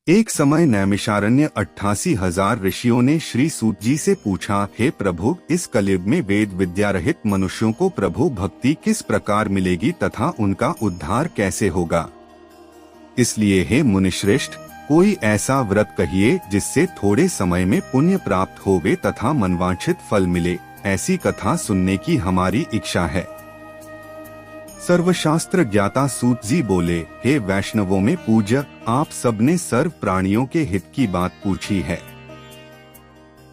एक समय नैमिषारण्य 88,000 ऋषियों ने श्री सूत जी से पूछा, हे प्रभु, इस कलयुग में वेद विद्या रहित मनुष्यों को प्रभु भक्ति किस प्रकार मिलेगी तथा उनका उद्धार कैसे होगा। इसलिए हे मुनिश्रेष्ठ, कोई ऐसा व्रत कहिए जिससे थोड़े समय में पुण्य प्राप्त होवे तथा मनवांछित फल मिले। ऐसी कथा सुनने की हमारी इच्छा है। सर्वशास्त्र ज्ञाता सूत जी बोले, हे वैष्णवों में पूज्य, आप सबने सर्व प्राणियों के हित की बात पूछी है।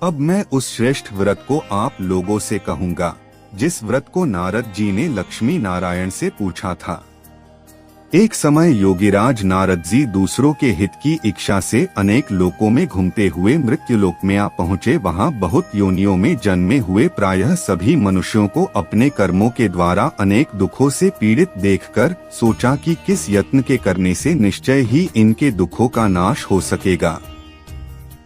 अब मैं उस श्रेष्ठ व्रत को आप लोगों से कहूँगा जिस व्रत को नारद जी ने लक्ष्मी नारायण से पूछा था। एक समय योगीराज नारद जी दूसरों के हित की इच्छा से अनेक लोकों में घूमते हुए मृत्युलोक में आ पहुँचे। वहाँ बहुत योनियों में जन्मे हुए प्रायः सभी मनुष्यों को अपने कर्मों के द्वारा अनेक दुखों से पीड़ित देखकर सोचा कि किस यत्न के करने से निश्चय ही इनके दुखों का नाश हो सकेगा।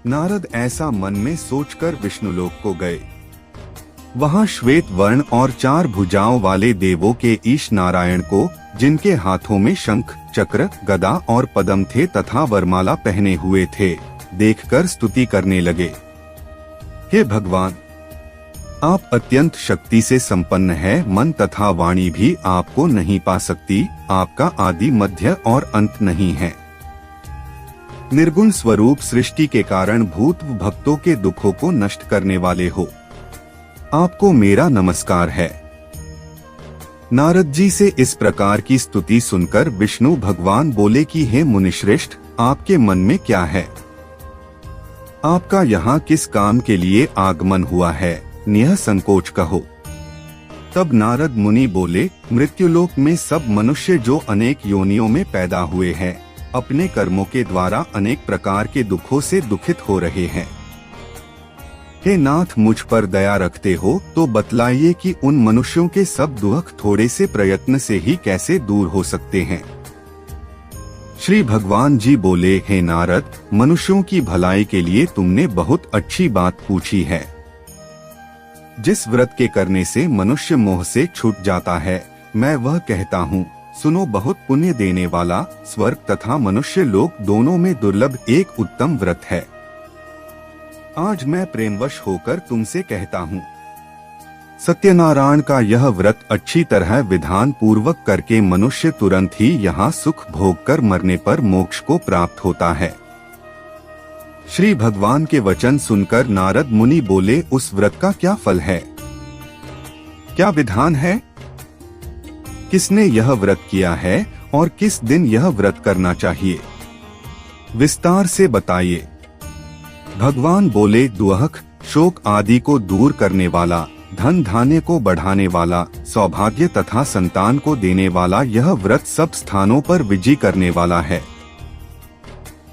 नारद ऐसा मन में सोचकर विष्णुलोक को गए। वहाँ श्वेत वर्ण और 4 भुजाओं वाले देवों के ईश नारायण को, जिनके हाथों में शंख, चक्र, गदा और पद्म थे तथा वरमाला पहने हुए थे, देखकर स्तुति करने लगे। हे भगवान, आप अत्यंत शक्ति से संपन्न है। मन तथा वाणी भी आपको नहीं पा सकती। आपका आदि मध्य और अंत नहीं है। निर्गुण स्वरूप सृष्टि के कारण भूत भक्तों के दुखों को नष्ट करने वाले हो। आपको मेरा नमस्कार है। नारद जी से इस प्रकार की स्तुति सुनकर विष्णु भगवान बोले कि हे मुनिश्रेष्ठ, आपके मन में क्या है? आपका यहाँ किस काम के लिए आगमन हुआ है? निःसंकोच कहो। तब नारद मुनि बोले, मृत्युलोक में सब मनुष्य जो अनेक योनियों में पैदा हुए हैं, अपने कर्मों के द्वारा अनेक प्रकार के दुखों से दुखित हो रहे हैं। हे नाथ, मुझ पर दया रखते हो तो बतलाइए कि उन मनुष्यों के सब दुख थोड़े से प्रयत्न से ही कैसे दूर हो सकते हैं। श्री भगवान जी बोले, हे नारद, मनुष्यों की भलाई के लिए तुमने बहुत अच्छी बात पूछी है। जिस व्रत के करने से मनुष्य मोह से छूट जाता है, मैं वह कहता हूँ, सुनो। बहुत पुण्य देने वाला, स्वर्ग तथा मनुष्य लोक दोनों में दुर्लभ एक उत्तम व्रत है। आज मैं प्रेमवश होकर तुमसे कहता हूँ, सत्यनारायण का यह व्रत अच्छी तरह विधान पूर्वक करके मनुष्य तुरंत ही यहाँ सुख भोग कर मरने पर मोक्ष को प्राप्त होता है। श्री भगवान के वचन सुनकर नारद मुनि बोले, उस व्रत का क्या फल है? क्या विधान है? किसने यह व्रत किया है और किस दिन यह व्रत करना चाहिए? विस्तार से बताइए। भगवान बोले, दुख, शोक आदि को दूर करने वाला, धन धान्य को बढ़ाने वाला, सौभाग्य तथा संतान को देने वाला यह व्रत सब स्थानों पर विजय करने वाला है।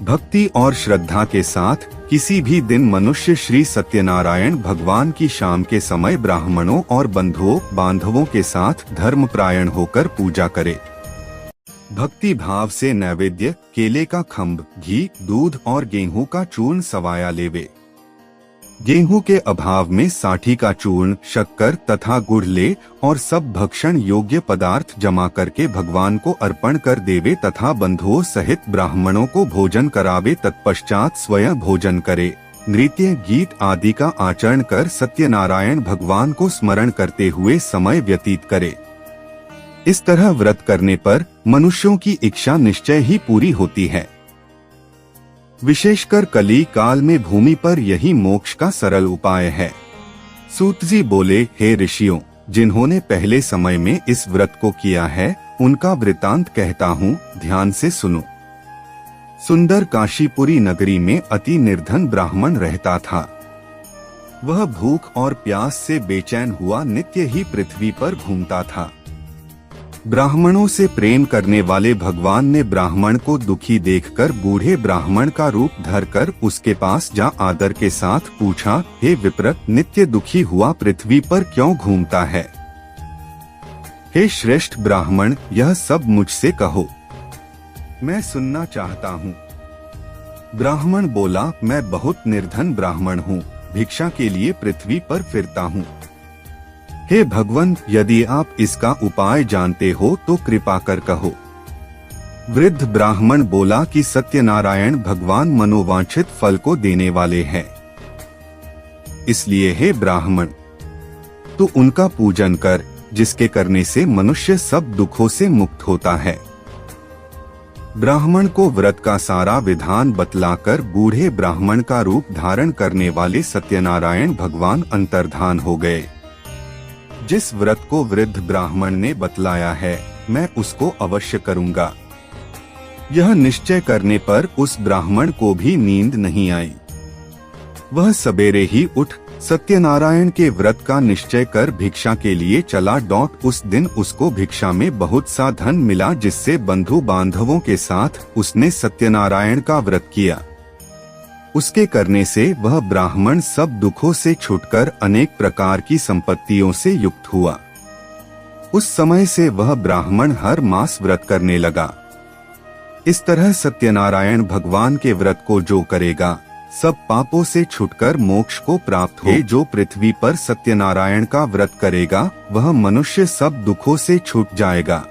भक्ति और श्रद्धा के साथ किसी भी दिन मनुष्य श्री सत्यनारायण भगवान की शाम के समय ब्राह्मणों और बंधुओं बांधवों के साथ धर्मपरायण होकर पूजा करे। भक्ति भाव से नैवेद्य, केले का खम्भ, घी, दूध और गेहूं का चूर्ण सवाया लेवे। गेहूं के अभाव में साठी का चूर्ण, शक्कर तथा गुड़ ले और सब भक्षण योग्य पदार्थ जमा करके भगवान को अर्पण कर देवे तथा बंधुओं सहित ब्राह्मणों को भोजन करावे। तत्पश्चात स्वयं भोजन करे। नृत्य, गीत आदि का आचरण कर सत्यनारायण भगवान को स्मरण करते हुए समय व्यतीत करे। इस तरह व्रत करने पर मनुष्यों की इच्छा निश्चय ही पूरी होती है। विशेषकर कली काल में भूमि पर यही मोक्ष का सरल उपाय है। सूत जी बोले, हे ऋषियों, जिन्होंने पहले समय में इस व्रत को किया है, उनका वृतांत कहता हूँ, ध्यान से सुनो। सुंदर काशीपुरी नगरी में अति निर्धन ब्राह्मण रहता था। वह भूख और प्यास से बेचैन हुआ नित्य ही पृथ्वी पर घूमता था। ब्राह्मणों से प्रेम करने वाले भगवान ने ब्राह्मण को दुखी देखकर बूढ़े ब्राह्मण का रूप धरकर उसके पास जा आदर के साथ पूछा, हे विप्र, नित्य दुखी हुआ पृथ्वी पर क्यों घूमता है? हे श्रेष्ठ ब्राह्मण, यह सब मुझसे कहो, मैं सुनना चाहता हूँ। ब्राह्मण बोला, मैं बहुत निर्धन ब्राह्मण हूँ, भिक्षा के लिए पृथ्वी पर फिरता हूँ। हे भगवान, यदि आप इसका उपाय जानते हो तो कृपा कर कहो। वृद्ध ब्राह्मण बोला कि सत्यनारायण भगवान मनोवांछित फल को देने वाले हैं, इसलिए हे ब्राह्मण, तू उनका पूजन कर, जिसके करने से मनुष्य सब दुखों से मुक्त होता है। ब्राह्मण को व्रत का सारा विधान बतलाकर बूढ़े ब्राह्मण का रूप धारण करने वाले सत्यनारायण भगवान अंतर्धान हो गए। जिस व्रत को वृद्ध ब्राह्मण ने बतलाया है, मैं उसको अवश्य करूंगा। यह निश्चय करने पर उस ब्राह्मण को भी नींद नहीं आई। वह सवेरे ही उठ सत्यनारायण के व्रत का निश्चय कर भिक्षा के लिए चला। उस दिन उसको भिक्षा में बहुत सा धन मिला, जिससे बंधु बांधवों के साथ उसने सत्यनारायण का व्रत किया। उसके करने से वह ब्राह्मण सब दुखों से छूटकर अनेक प्रकार की संपत्तियों से युक्त हुआ। उस समय से वह ब्राह्मण हर मास व्रत करने लगा। इस तरह सत्यनारायण भगवान के व्रत को जो करेगा, सब पापों से छुटकर मोक्ष को प्राप्त हो। जो पृथ्वी पर सत्यनारायण का व्रत करेगा, वह मनुष्य सब दुखों से छूट जाएगा।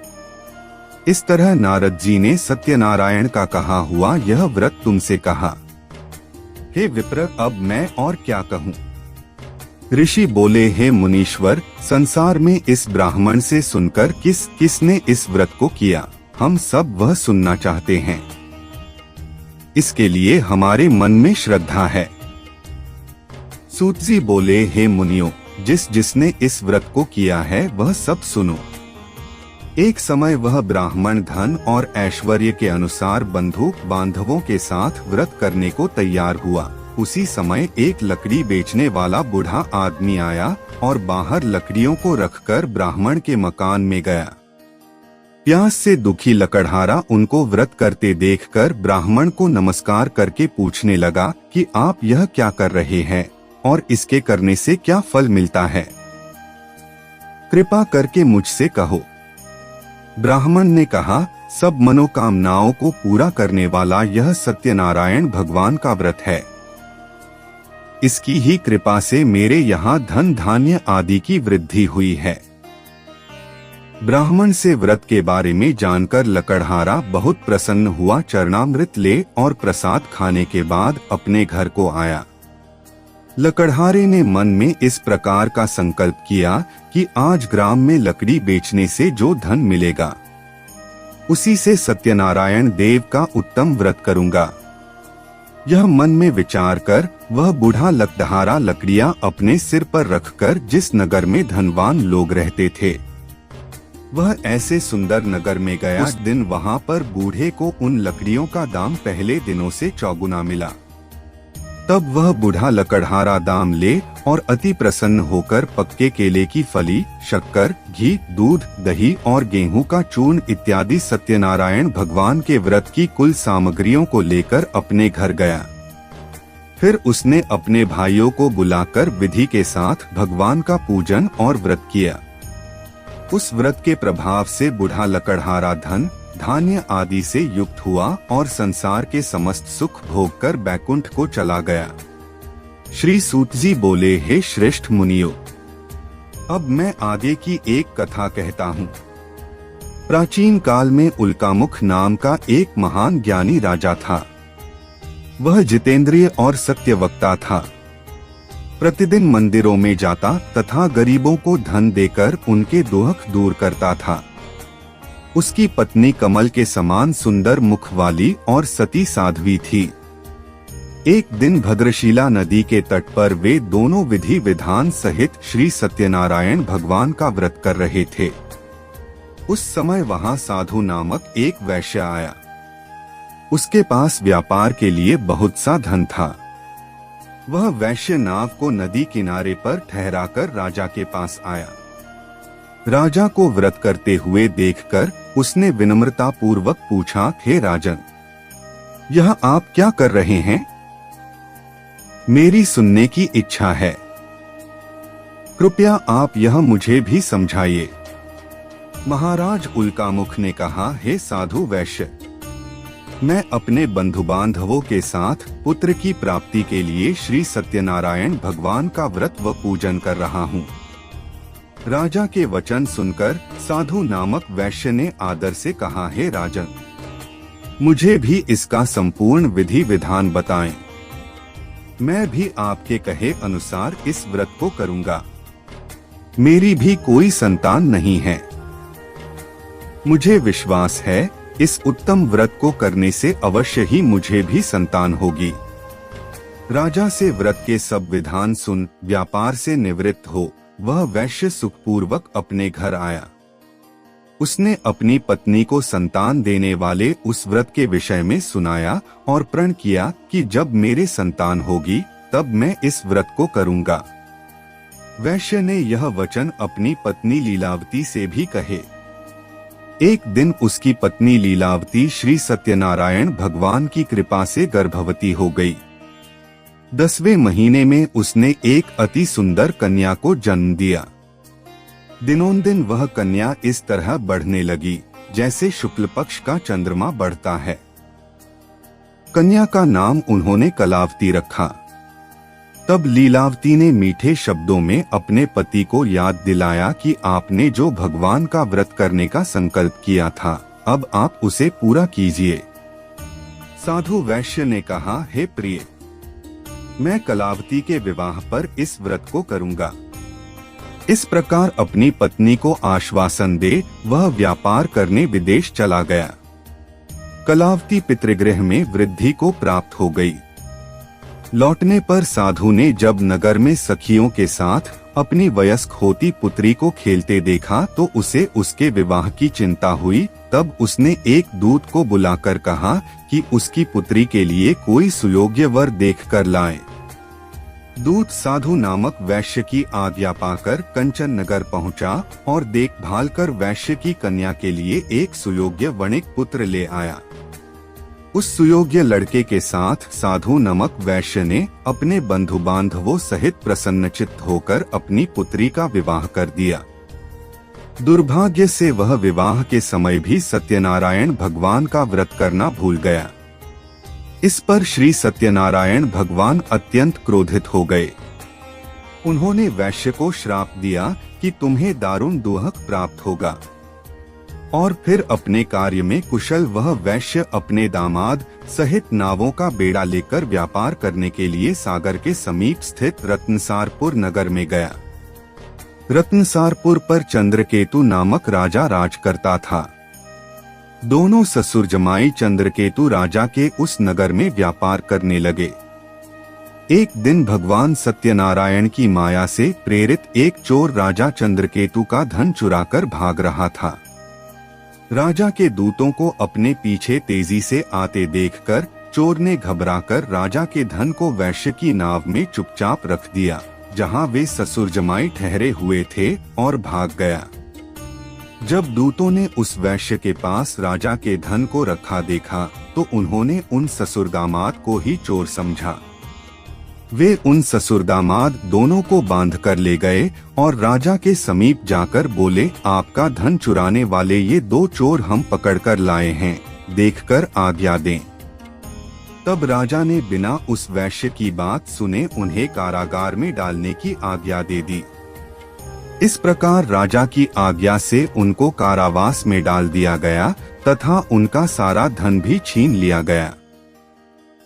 इस तरह नारद जी ने सत्यनारायण का कहा हुआ यह व्रत तुमसे कहा। हे विप्र, अब मैं और क्या कहूँ। ऋषि बोले, हे मुनीश्वर, संसार में इस ब्राह्मण से सुनकर किसने इस व्रत को किया, हम सब वह सुनना चाहते हैं। इसके लिए हमारे मन में श्रद्धा है। सूत जी बोले, हे मुनियों, जिसने इस व्रत को किया है वह सब सुनो। एक समय वह ब्राह्मण धन और ऐश्वर्य के अनुसार बंधु बांधवों के साथ व्रत करने को तैयार हुआ। उसी समय एक लकड़ी बेचने वाला बूढ़ा आदमी आया और बाहर लकड़ियों को रखकर ब्राह्मण के मकान में गया। प्यास से दुखी लकड़हारा उनको व्रत करते देखकर ब्राह्मण को नमस्कार करके पूछने लगा कि आप यह क्या कर रहे हैं और इसके करने से क्या फल मिलता है, कृपा करके मुझसे कहो। ब्राह्मण ने कहा, सब मनोकामनाओं को पूरा करने वाला यह सत्यनारायण भगवान का व्रत है। इसकी ही कृपा से मेरे यहाँ धन धान्य आदि की वृद्धि हुई है। ब्राह्मण से व्रत के बारे में जानकर लकड़हारा बहुत प्रसन्न हुआ। चरणामृत ले और प्रसाद खाने के बाद अपने घर को आया। लकड़हारे ने मन में इस प्रकार का संकल्प किया कि आज ग्राम में लकड़ी बेचने से जो धन मिलेगा, उसी से सत्यनारायण देव का उत्तम व्रत करूंगा। यह मन में विचार कर वह बूढ़ा लकड़हारा लकड़ियां अपने सिर पर रखकर जिस नगर में धनवान लोग रहते थे, वह ऐसे सुंदर नगर में गया। उस दिन वहां पर बूढ़े को उन लकड़ियों का दाम पहले दिनों से चौगुना मिला। तब वह बूढ़ा लकड़हारा दाम ले और अति प्रसन्न होकर पक्के केले की फली, शक्कर, घी, दूध, दही और गेहूं का चूर्ण इत्यादि सत्यनारायण भगवान के व्रत की कुल सामग्रियों को लेकर अपने घर गया। फिर उसने अपने भाइयों को बुलाकर विधि के साथ भगवान का पूजन और व्रत किया। उस व्रत के प्रभाव से बूढ़ा लकड़हारा धन धान्य आदि से युक्त हुआ और संसार के समस्त सुख भोग कर बैकुंठ को चला गया। श्री सूत जी बोले, हे श्रेष्ठ मुनियों, अब मैं आगे की एक कथा कहता हूँ। प्राचीन काल में उल्कामुख नाम का एक महान ज्ञानी राजा था। वह जितेंद्रिय और सत्यवक्ता था। प्रतिदिन मंदिरों में जाता तथा गरीबों को धन देकर उनके दुख दूर करता था। उसकी पत्नी कमल के समान सुंदर मुख वाली और सती साध्वी थी। एक दिन भद्रशिला नदी के तट पर वे दोनों विधि विधान सहित श्री सत्यनारायण भगवान का व्रत कर रहे थे। उस समय वहां साधु नामक एक वैश्य आया। उसके पास व्यापार के लिए बहुत सा धन था। वह वैश्य नाव को नदी किनारे पर ठहराकर राजा के पास आया। राजा को व्रत करते हुए देखकर उसने विनम्रता पूर्वक पूछा, हे राजन, यह आप क्या कर रहे हैं? मेरी सुनने की इच्छा है। कृपया आप यह मुझे भी समझाइए। महाराज उल्कामुख ने कहा, हे साधु वैश्य, मैं अपने बंधु बांधवों के साथ पुत्र की प्राप्ति के लिए श्री सत्यनारायण भगवान का व्रत व पूजन कर रहा हूँ। राजा के वचन सुनकर साधु नामक वैश्य ने आदर से कहा, हे राजन, मुझे भी इसका संपूर्ण विधि विधान बताएं। मैं भी आपके कहे अनुसार इस व्रत को करूंगा। मेरी भी कोई संतान नहीं है। मुझे विश्वास है इस उत्तम व्रत को करने से अवश्य ही मुझे भी संतान होगी। राजा से व्रत के सब विधान सुन व्यापार से निवृत्त हो वह वैश्य सुखपूर्वक अपने घर आया। उसने अपनी पत्नी को संतान देने वाले उस व्रत के विषय में सुनाया और प्रण किया कि जब मेरे संतान होगी तब मैं इस व्रत को करूंगा। वैश्य ने यह वचन अपनी पत्नी लीलावती से भी कहे। एक दिन उसकी पत्नी लीलावती श्री सत्यनारायण भगवान की कृपा से गर्भवती हो गई। 10वें महीने में उसने एक अति सुंदर कन्या को जन्म दिया। दिनोंदिन वह कन्या इस तरह बढ़ने लगी जैसे शुक्ल पक्ष का चंद्रमा बढ़ता है। कन्या का नाम उन्होंने कलावती रखा। तब लीलावती ने मीठे शब्दों में अपने पति को याद दिलाया कि आपने जो भगवान का व्रत करने का संकल्प किया था अब आप उसे पूरा कीजिए। साधु वैश्य ने कहा, हे प्रिय, मैं कलावती के विवाह पर इस व्रत को करूंगा। इस प्रकार अपनी पत्नी को आश्वासन दे वह व्यापार करने विदेश चला गया। कलावती पितृगृह में वृद्धि को प्राप्त हो गई। लौटने पर साधु ने जब नगर में सखियों के साथ अपनी वयस्क होती पुत्री को खेलते देखा तो उसे उसके विवाह की चिंता हुई। तब उसने एक दूत को बुलाकर कहा कि उसकी पुत्री के लिए कोई सुयोग्य वर देखकर लाए। दूत साधु नामक वैश्य की आज्ञा पाकर कंचन नगर पहुंचा और देखभाल कर वैश्य की कन्या के लिए एक सुयोग्य वणिक पुत्र ले आया। उस सुयोग्य लड़के के साथ साधु नामक वैश्य ने अपने बंधु बांधवों सहित प्रसन्नचित्त होकर अपनी पुत्री का विवाह कर दिया। दुर्भाग्य से वह विवाह के समय भी सत्यनारायण भगवान का व्रत करना भूल गया। इस पर श्री सत्यनारायण भगवान अत्यंत क्रोधित हो गए। उन्होंने वैश्य को श्राप दिया कि तुम्हें दारुण दुहक प्राप्त होगा। और फिर अपने कार्य में कुशल वह वैश्य अपने दामाद सहित नावों का बेड़ा लेकर व्यापार करने के लिए सागर के समीप स्थित रत्नसारपुर नगर में गया। रत्नसारपुर पर चंद्रकेतु नामक राजा राज करता था। दोनों ससुर जमाई चंद्रकेतु राजा के उस नगर में व्यापार करने लगे। एक दिन भगवान सत्यनारायण की माया से प्रेरित एक चोर राजा चंद्रकेतु का धन चुराकर भाग रहा था। राजा के दूतों को अपने पीछे तेजी से आते देखकर चोर ने घबराकर राजा के धन को वैश्य की नाव में चुपचाप रख दिया, जहां वे ससुर जमाई ठहरे हुए थे, और भाग गया। जब दूतों ने उस वैश्य के पास राजा के धन को रखा देखा तो उन्होंने उन ससुर दामाद को ही चोर समझा। वे उन ससुर दामाद दोनों को बांध कर ले गए और राजा के समीप जाकर बोले, आपका धन चुराने वाले ये दो चोर हम पकड़कर लाए हैं, देखकर आज्ञा दें। तब राजा ने बिना उस वैश्य की बात सुने उन्हें कारागार में डालने की आज्ञा दे दी। इस प्रकार राजा की आज्ञा से उनको कारावास में डाल दिया गया तथा उनका सारा धन भी छीन लिया गया।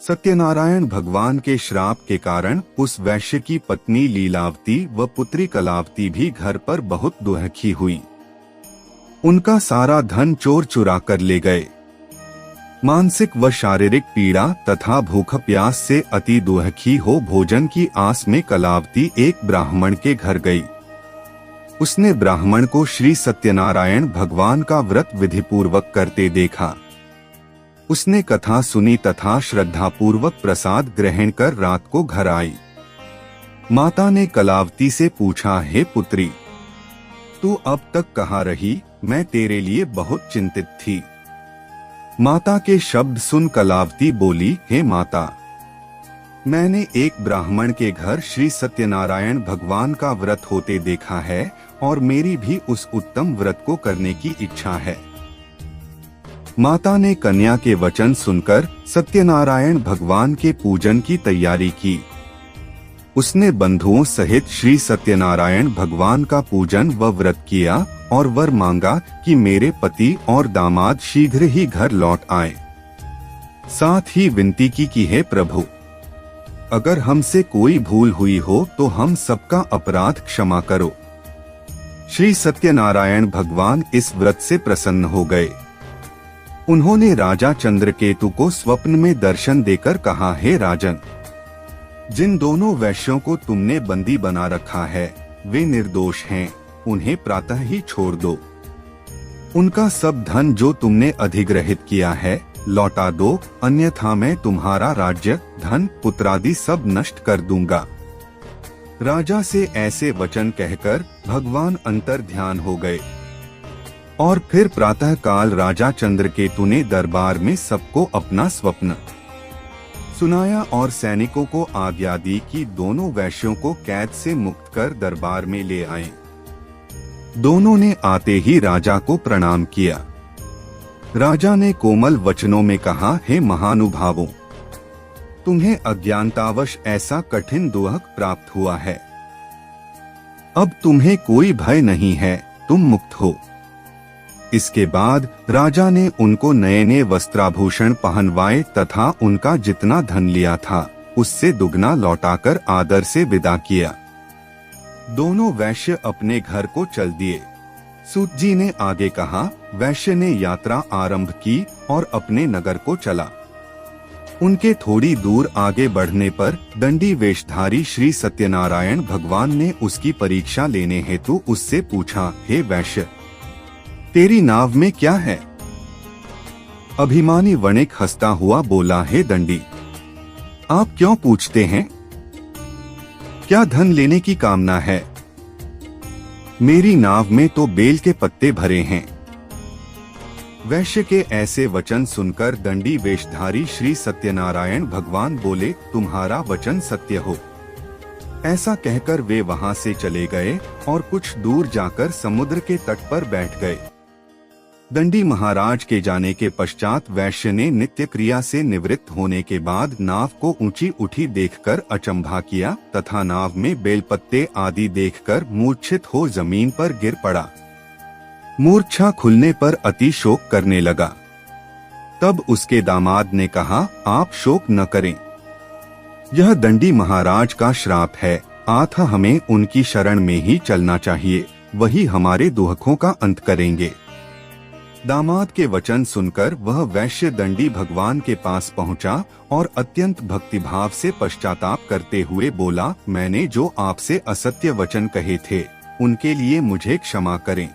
सत्यनारायण भगवान के श्राप के कारण उस वैश्य की पत्नी लीलावती व पुत्री कलावती भी घर पर बहुत दुखी हुई। उनका सारा धन चोर चुरा कर ले गए। मानसिक व शारीरिक पीड़ा तथा भूख प्यास से अति दुखी हो भोजन की आस में कलावती एक ब्राह्मण के घर गई। उसने ब्राह्मण को श्री सत्यनारायण भगवान का व्रत विधिपूर्वक करते देखा। उसने कथा सुनी तथा श्रद्धापूर्वक प्रसाद ग्रहण कर रात को घर आई। माता ने कलावती से पूछा, हे पुत्री, तू अब तक कहाँ रही? मैं तेरे लिए बहुत चिंतित थी। माता के शब्द सुन कलावती बोली, हे माता, मैंने एक ब्राह्मण के घर श्री सत्यनारायण भगवान का व्रत होते देखा है और मेरी भी उस उत्तम व्रत को करने की इच्छा है। माता ने कन्या के वचन सुनकर सत्यनारायण भगवान के पूजन की तैयारी की। उसने बंधुओं सहित श्री सत्यनारायण भगवान का पूजन व व्रत किया और वर मांगा कि मेरे पति और दामाद शीघ्र ही घर लौट आए। साथ ही विनती की हे प्रभु, अगर हमसे कोई भूल हुई हो तो हम सबका अपराध क्षमा करो। श्री सत्यनारायण भगवान इस व्रत से प्रसन्न हो गए। उन्होंने राजा चंद्रकेतु को स्वप्न में दर्शन देकर कहा, हे राजन, जिन दोनों वैश्यों को तुमने बंदी बना रखा है वे निर्दोष हैं, उन्हें प्रातः ही छोड़ दो। उनका सब धन जो तुमने अधिग्रहित किया है लौटा दो, अन्यथा मैं तुम्हारा राज्य, धन, पुत्रादि सब नष्ट कर दूंगा। राजा से ऐसे वचन कहकर भगवान अंतर ध्यान हो गए और फिर प्रातः काल राजा चंद्रकेतु ने दरबार में सबको अपना स्वप्न सुनाया और सैनिकों को आज्ञा दी कि दोनों वैश्यों को कैद से मुक्त कर दरबार में ले आएं। दोनों ने आते ही राजा को प्रणाम किया। राजा ने कोमल वचनों में कहा, हे महानुभावों, तुम्हें अज्ञानतावश ऐसा कठिन दुख प्राप्त हुआ है। अब तुम्हें कोई भय नहीं है, तुम मुक्त हो। इसके बाद राजा ने उनको नए नए वस्त्राभूषण पहनवाए तथा उनका जितना धन लिया था उससे दुगना लौटाकर आदर से विदा किया। दोनों वैश्य अपने घर को चल दिए। सूत जी ने आगे कहा, वैश्य ने यात्रा आरंभ की और अपने नगर को चला। उनके थोड़ी दूर आगे बढ़ने पर दंडी वेशधारी श्री सत्यनारायण भगवान ने उसकी परीक्षा लेने हेतु उससे पूछा, हे वैश्य, तेरी नाव में क्या है? अभिमानी वणिक हंसता हुआ बोला, हे दंडी, आप क्यों पूछते हैं? क्या धन लेने की कामना है? मेरी नाव में तो बेल के पत्ते भरे हैं। वैश्य के ऐसे वचन सुनकर दंडी वेशधारी श्री सत्यनारायण भगवान बोले, तुम्हारा वचन सत्य हो। ऐसा कहकर वे वहां से चले गए और कुछ दूर जाकर समुद्र के तट पर बैठ गए। दंडी महाराज के जाने के पश्चात वैश्य ने नित्य क्रिया से निवृत्त होने के बाद नाव को ऊंची उठी देखकर अचंभा किया तथा नाव में बेलपत्ते आदि देखकर मूर्छित हो जमीन पर गिर पड़ा। मूर्छा खुलने पर अति शोक करने लगा। तब उसके दामाद ने कहा, आप शोक न करें, यह दंडी महाराज का श्राप है, अतः हमें उनकी शरण में ही चलना चाहिए, वही हमारे दुखों का अंत करेंगे। दामाद के वचन सुनकर वह वैश्य दंडी भगवान के पास पहुंचा और अत्यंत भक्तिभाव से पश्चाताप करते हुए बोला, मैंने जो आपसे असत्य वचन कहे थे उनके लिए मुझे क्षमा करें।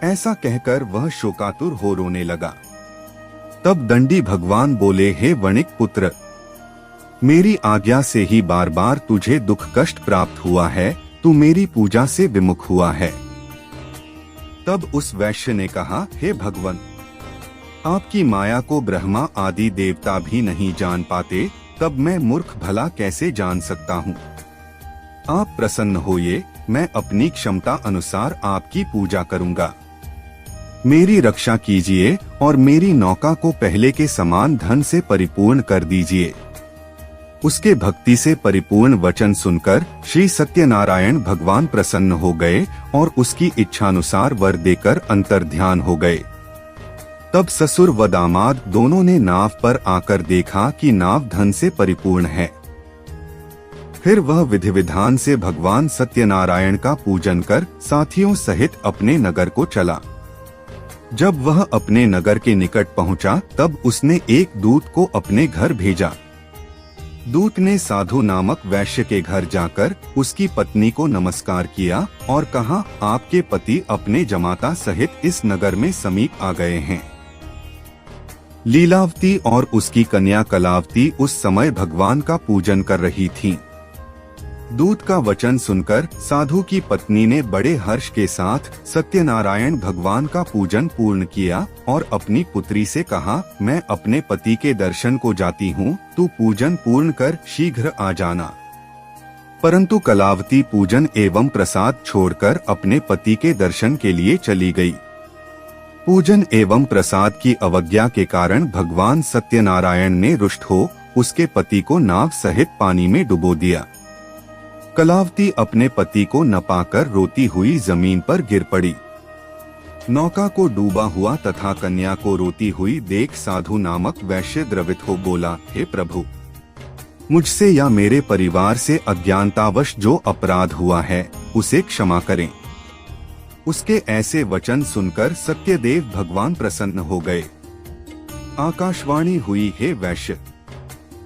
ऐसा कहकर वह शोकातुर हो रोने लगा। तब दंडी भगवान बोले, हे वणिक पुत्र, मेरी आज्ञा से ही बार बार तुझे दुख कष्ट प्राप्त हुआ है, तू मेरी पूजा से विमुख हुआ है। तब उस वैश्य ने कहा, हे भगवान, आपकी माया को ब्रह्मा आदि देवता भी नहीं जान पाते, तब मैं मूर्ख भला कैसे जान सकता हूँ। आप प्रसन्न होइए, मैं अपनी क्षमता अनुसार आपकी पूजा करूँगा। मेरी रक्षा कीजिए और मेरी नौका को पहले के समान धन से परिपूर्ण कर दीजिए। उसके भक्ति से परिपूर्ण वचन सुनकर श्री सत्यनारायण भगवान प्रसन्न हो गए और उसकी इच्छानुसार वर देकर अंतर्ध्यान हो गए। तब ससुर व दामाद दोनों ने नाव पर आकर देखा कि नाव धन से परिपूर्ण है। फिर वह विधि विधान से भगवान सत्यनारायण का पूजन कर साथियों सहित अपने नगर को चला। जब वह अपने नगर के निकट पहुंचा, तब उसने एक दूत को अपने घर भेजा। दूत ने साधु नामक वैश्य के घर जाकर उसकी पत्नी को नमस्कार किया और कहा, आपके पति अपने जमाता सहित इस नगर में समीप आ गए हैं। लीलावती और उसकी कन्या कलावती उस समय भगवान का पूजन कर रही थीं। दूत का वचन सुनकर साधु की पत्नी ने बड़े हर्ष के साथ सत्यनारायण भगवान का पूजन पूर्ण किया और अपनी पुत्री से कहा, मैं अपने पति के दर्शन को जाती हूँ, तू पूजन पूर्ण कर शीघ्र आ जाना। परंतु कलावती पूजन एवं प्रसाद छोड़कर अपने पति के दर्शन के लिए चली गई। पूजन एवं प्रसाद की अवज्ञा के कारण भगवान सत्यनारायण ने रुष्ट हो उसके पति को नाव सहित पानी में डुबो दिया। कलावती अपने पति को न पाकर रोती हुई जमीन पर गिर पड़ी। नौका को डूबा हुआ तथा कन्या को रोती हुई देख साधु नामक वैश्य द्रवित हो बोला, हे प्रभु, मुझसे या मेरे परिवार से अज्ञानतावश जो अपराध हुआ है उसे क्षमा करें। उसके ऐसे वचन सुनकर सत्यदेव भगवान प्रसन्न हो गए। आकाशवाणी हुई, हे वैश्य,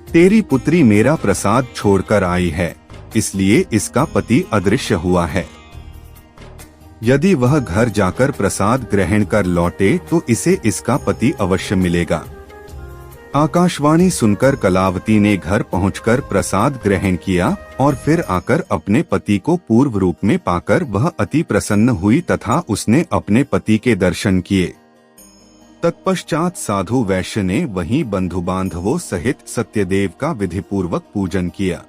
तेरी पुत्री मेरा प्रसाद छोड़कर आई है, इसलिए इसका पति अदृश्य हुआ है। यदि वह घर जाकर प्रसाद ग्रहण कर लौटे तो इसे इसका पति अवश्य मिलेगा। आकाशवाणी सुनकर कलावती ने घर पहुंचकर प्रसाद ग्रहण किया और फिर आकर अपने पति को पूर्व रूप में पाकर वह अति प्रसन्न हुई तथा उसने अपने पति के दर्शन किए। तत्पश्चात साधु वैश्य ने वहीं बंधु बांधवों सहित सत्यदेव का विधिपूर्वक पूजन किया।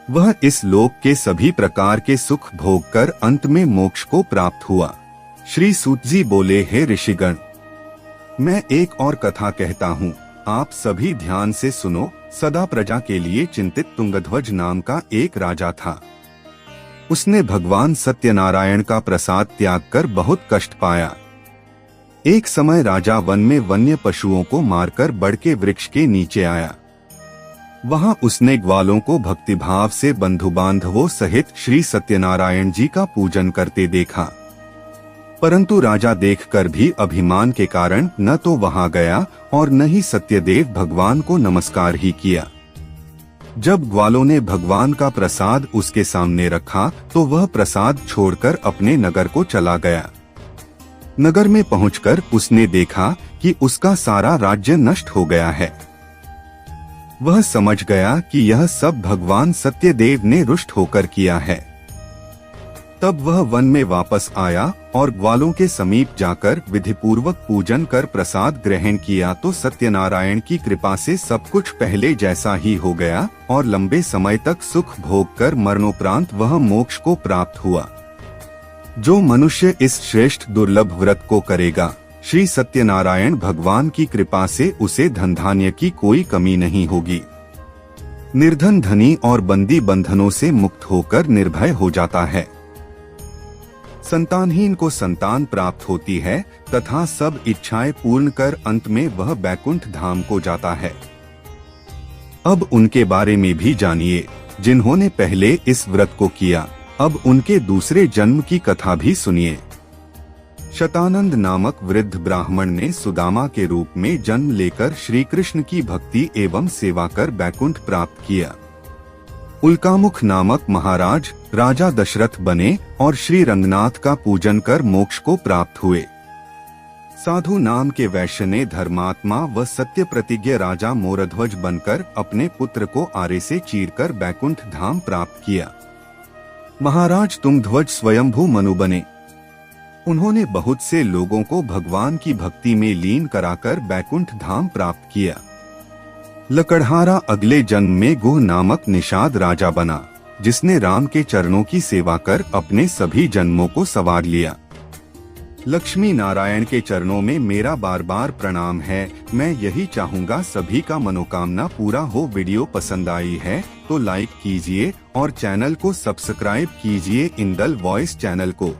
वह इस लोक के सभी प्रकार के सुख भोग कर अंत में मोक्ष को प्राप्त हुआ। श्री सूत जी बोले, हे ऋषिगण, मैं एक और कथा कहता हूँ, आप सभी ध्यान से सुनो। सदा प्रजा के लिए चिंतित तुंगध्वज नाम का एक राजा था। उसने भगवान सत्यनारायण का प्रसाद त्याग कर बहुत कष्ट पाया। एक समय राजा वन में वन्य पशुओं को मारकर बड़ के वृक्ष के नीचे आया। वहां उसने ग्वालों को भक्तिभाव से बंधु बांधवों सहित श्री सत्यनारायण जी का पूजन करते देखा, परंतु राजा देखकर भी अभिमान के कारण न तो वहां गया और न ही सत्यदेव भगवान को नमस्कार ही किया। जब ग्वालों ने भगवान का प्रसाद उसके सामने रखा तो वह प्रसाद छोड़कर अपने नगर को चला गया। नगर में पहुंचकर उसने देखा कि उसका सारा राज्य नष्ट हो गया है। वह समझ गया कि यह सब भगवान सत्यदेव ने रुष्ट होकर किया है। तब वह वन में वापस आया और ग्वालों के समीप जाकर विधिपूर्वक पूजन कर प्रसाद ग्रहण किया तो सत्यनारायण की कृपा से सब कुछ पहले जैसा ही हो गया और लंबे समय तक सुख भोग कर मरणोपरांत वह मोक्ष को प्राप्त हुआ। जो मनुष्य इस श्रेष्ठ दुर्लभ व्रत को करेगा, श्री सत्यनारायण भगवान की कृपा से उसे धन धान्य की कोई कमी नहीं होगी। निर्धन धनी और बंदी बंधनों से मुक्त होकर निर्भय हो जाता है। संतानहीन को संतान प्राप्त होती है तथा सब इच्छाएं पूर्ण कर अंत में वह बैकुंठ धाम को जाता है। अब उनके बारे में भी जानिए जिन्होंने पहले इस व्रत को किया। अब उनके दूसरे जन्म की कथा भी सुनिए। शतानंद नामक वृद्ध ब्राह्मण ने सुदामा के रूप में जन्म लेकर श्री कृष्ण की भक्ति एवं सेवा कर बैकुंठ प्राप्त किया। उल्कामुख नामक महाराज राजा दशरथ बने और श्री रंगनाथ का पूजन कर मोक्ष को प्राप्त हुए। साधु नाम के वैश्य ने धर्मात्मा व सत्य प्रतिज्ञ राजा मोरध्वज बनकर अपने पुत्र को आरे से चीरकर बैकुंठ धाम प्राप्त किया। महाराज तुंगध्वज स्वयंभू मनु बने। उन्होंने बहुत से लोगों को भगवान की भक्ति में लीन कराकर बैकुंठ धाम प्राप्त किया। लकड़हारा अगले जन्म में गुह नामक निषाद राजा बना, जिसने राम के चरणों की सेवा कर अपने सभी जन्मों को संवार लिया। लक्ष्मी नारायण के चरणों में मेरा बार बार प्रणाम है। मैं यही चाहूँगा सभी का मनोकामना पूरा हो। वीडियो पसंद आई है तो लाइक कीजिए और चैनल को सब्सक्राइब कीजिए इंदल वॉइस चैनल को।